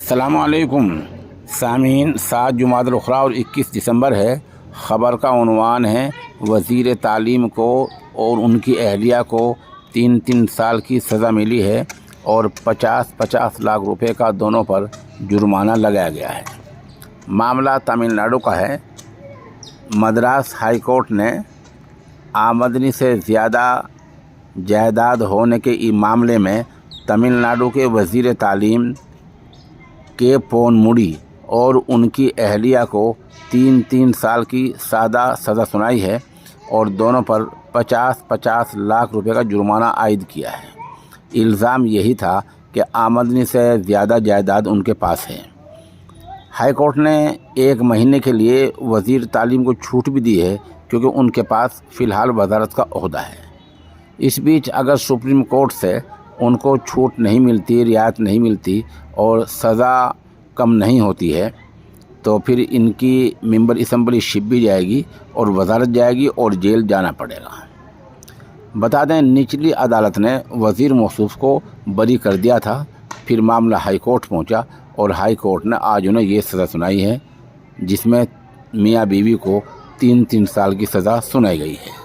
السلام علیکم سامعین، 7 جمادی الاخری اور 21 دسمبر ہے۔ خبر کا عنوان ہے وزیر تعلیم کو اور ان کی اہلیہ کو 3 سال کی سزا ملی ہے اور 50 لاکھ روپے کا دونوں پر جرمانہ لگایا گیا ہے۔ معاملہ تمل ناڈو کا ہے۔ مدراس ہائی کورٹ نے آمدنی سے زیادہ جائیداد ہونے کے معاملے میں تمل ناڈو کے وزیر تعلیم کے پون موڈی اور ان کی اہلیہ کو 3 سال کی سادہ سزا سنائی ہے اور دونوں پر 50 لاکھ روپے کا جرمانہ عائد کیا ہے۔ الزام یہی تھا کہ آمدنی سے زیادہ جائیداد ان کے پاس ہے۔ ہائی کورٹ نے 1 مہینے کے لیے وزیر تعلیم کو چھوٹ بھی دی ہے کیونکہ ان کے پاس فی الحال وزارت کا عہدہ ہے۔ اس بیچ اگر سپریم کورٹ سے ان کو چھوٹ نہیں ملتی، رعایت نہیں ملتی اور سزا کم نہیں ہوتی ہے تو پھر ان کی ممبر اسمبلی شپ بھی جائے گی اور وزارت جائے گی اور جیل جانا پڑے گا۔ بتا دیں نچلی عدالت نے وزیر موصوف کو بری کر دیا تھا، پھر معاملہ ہائی کورٹ پہنچا اور ہائی کورٹ نے آج انہیں یہ سزا سنائی ہے جس میں میاں بیوی کو 3 سال کی سزا سنائی گئی ہے۔